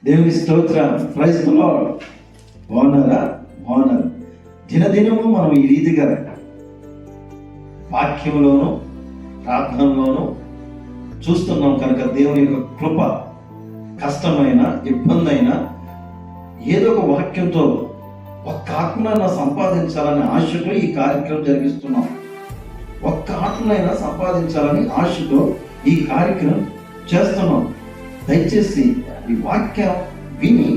దేవుని స్తోత్రం. Praise the lord. బాగున్నారా? బాగున్నారు. దినదినము మనం ఈ రీతిగా వాక్యంలోను ప్రార్థనలోను చూస్తున్నాం కనుక దేవుని యొక్క కృప కష్టమైన ఇబ్బంది అయినా ఏదో ఒక వాక్యంతో ఒక్క ఆత్మనైనా సంపాదించాలని ఆశతో ఈ కార్యక్రమం జరిగిస్తున్నాం. ఒక్క ఆత్మనైనా సంపాదించాలని ఆశతో ఈ కార్యక్రమం చేస్తున్నాం. దయచేసి ఈ వాక్యం విని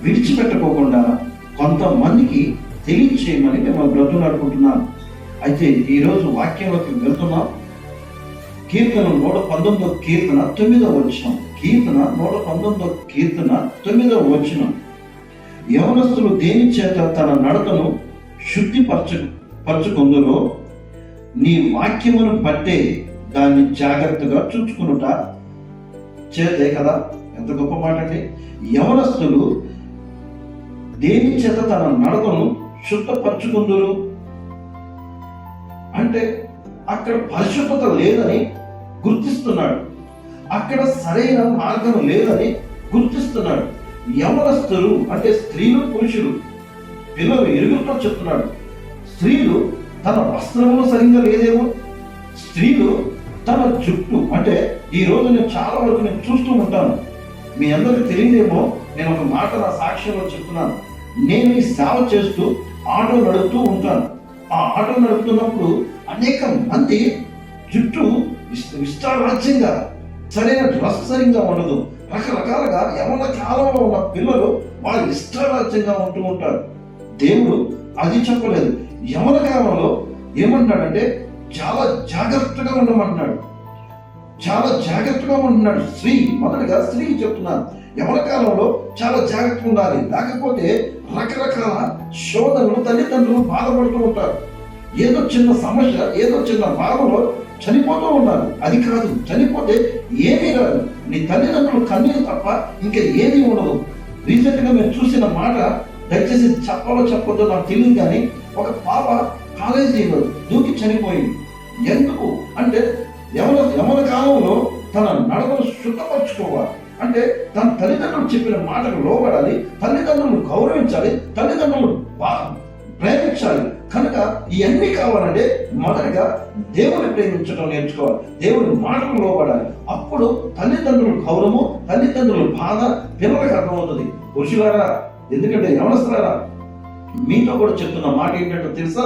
విడిచిపెట్టుకోకుండా కొంతమందికి తెలియచేయమని మేము బ్రతులాడుకుంటున్నాను. అయితే ఈరోజు వాక్యంలోకి వెళ్తున్నాం. కీర్తన 119 కీర్తన 9వ వచనం. కీర్తన 119 కీర్తన 9వ వచనం. యవనస్తులు దేని చేత తన నడతను పరచుకొందురో నీ వాక్యమును బట్టే దాన్ని జాగ్రత్తగా చూచుకునుట చేతే కదా. ఎంత గొప్ప మాట అండి. యవనస్తులు దేని చేత తన నడతను శుద్ధపరచుకుందురు అంటే అక్కడ పరిశుద్ధత లేదని గుర్తిస్తున్నాడు. అక్కడ సరైన మార్గం లేదని గుర్తిస్తున్నాడు. యవనస్తులు అంటే స్త్రీలు పురుషులు పిల్లలు ఎరుగుతో చెప్తున్నాడు. స్త్రీలు తన వస్త్రములు సరిగ్గా లేదేమో, స్త్రీలు తన జుట్టు అంటే ఈ రోజు నేను చాలా వరకు నేను చూస్తూ ఉంటాను. మీ అందరికి తెలియదేమో, నేను ఒక మాట నా సాక్ష్యంలో చెప్తున్నాను. నేను ఈ సేవ చేస్తూ ఆటో నడుపుతూ ఉంటాను. ఆ ఆటో నడుపుతున్నప్పుడు అనేక మంది జుట్టు ఇష్టారాజ్యంగా సరైన డ్రెస్ సరిగ్గా ఉండదు. రకరకాలుగా యవన కాలంలో ఉన్న పిల్లలు వాళ్ళు ఇష్టారాజ్యంగా ఉంటూ ఉంటారు. దేవుడు అది చెప్పలేదు. యవన కాలంలో ఏమంటున్నాడంటే చాలా జాగ్రత్తగా ఉండమంటున్నాడు. చాలా జాగ్రత్తగా ఉంటున్నాడు. మొదటిగా స్త్రీ చెప్తున్నాను. యవన కాలంలో చాలా జాగ్రత్తగా ఉండాలి. లేకపోతే రకరకాల శోధనలు తల్లిదండ్రులు బాధపడుతూ ఉంటారు. ఏదో చిన్న సమస్య, ఏదో చిన్న బాధలో చనిపోతూ ఉన్నారు. అది కాదు, చనిపోతే ఏమీ రాదు. నీ తల్లిదండ్రులు కన్నీరు తప్ప ఇంకా ఏమీ ఉండదు. రీసెంట్గా మేము చూసిన మాట దయచేసి చెప్పొద్దో నాకు తెలియదు, కానీ ఒక పాప కాలేజీలో దూకి చనిపోయింది. ఎందుకు అంటే యవన కాలంలో తన నడకను శుద్ధపరచుకోవాలి. అంటే తన తల్లిదండ్రులు చెప్పిన మాటకు లోబడాలి, తల్లిదండ్రులను గౌరవించాలి, తల్లిదండ్రులను ప్రేమించాలి. కనుక ఇవన్నీ కావాలంటే మొదటిగా దేవుని ప్రేమించడం నేర్చుకోవాలి, దేవుని మాటకు లోబడాలి. అప్పుడు తల్లిదండ్రుల గౌరవము, తల్లిదండ్రుల బాధ పిల్లలకు అర్థమవుతుంది. పురుషులారా, ఎందుకంటే యవనస్తులారా, మీతో కూడా చెప్తున్న మాట ఏంటంటే తెలుసా,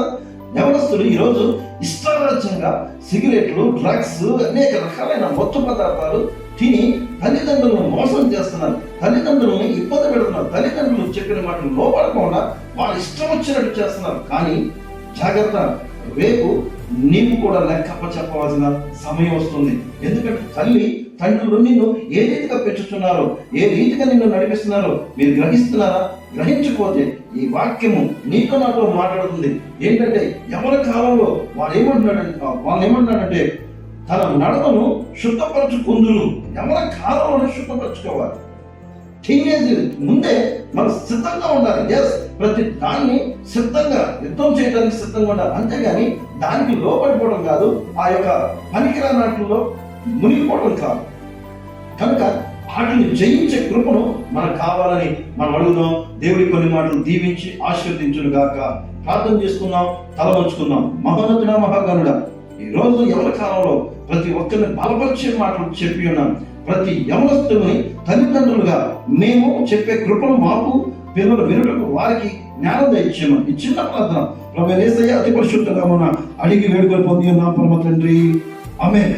యవనస్తులు ఈరోజు ఇష్టారాజ్యంగా సిగరెట్లు, డ్రగ్స్, అనేక రకాలైన మత్తు పదార్థాలు తిని తల్లిదండ్రులను మోసం చేస్తున్నారు, తల్లిదండ్రులను ఇబ్బంది పెడుతున్నారు, తల్లిదండ్రులు చెప్పిన మాటలు లోపడకుండా వాళ్ళు ఇష్టం వచ్చినట్టు చేస్తున్నారు. కానీ జాగ్రత్త, రేపు నీవు కూడా లెక్క చెప్పవలసిన సమయం వస్తుంది. ఎందుకంటే తండ్రులు నిన్ను ఏ రీతిగా పెంచుతున్నారో, ఏ రీతిగా నిన్ను నడిపిస్తున్నారో మీరు గ్రహిస్తున్నారా? గ్రహించకపోతే ఈ వాక్యము నీతో నాతో మాట్లాడుతుంది. ఏంటంటే యవన కాలంలో వాళ్ళు ఏమంటున్నాడంటే తన నడతను శుద్ధపరచుకుందురు. యవన కాలంలోనే శుద్ధపరచుకోవాలి. టీనేజ్ ముందే మనం సిద్ధంగా ఉండాలి. ప్రతి దాన్ని సిద్ధంగా యుద్ధం చేయడానికి సిద్ధంగా ఉండాలి. అంతేగాని దానికి లోపడిపోవడం కాదు, ఆ యొక్క పనికిరానాట్లో మునిగిపోవడం కాదు. కనుక వాటిని జయించే కృపను మనకు కావాలని మనం అడుగుదాం. దేవుడి కొన్ని మాటలు దీవించి ఆశీర్వదించును గాక. ప్రార్థన చేసుకుందాం, తల వంచుకుందాం. మహోన్నతుడా, మహాగణుడా, ఈ రోజు యవన కాలంలో ప్రతి ఒక్కరిని బలపరిచే మాటలు చెప్పి ఉన్నాం. ప్రతి యవనస్తుని తల్లిదండ్రులుగా మేము చెప్పే కృపను మాకు పిల్లలు వినుటకు వారికి జ్ఞానం దయచేయమని ఈ చిన్న ప్రార్థన ప్రభువైన యేసయ్య అతి పరిశుద్ధంగా అడిగి వేడుకొని పొంది ఉన్నాం పరమ తండ్రి. ఆమేన్.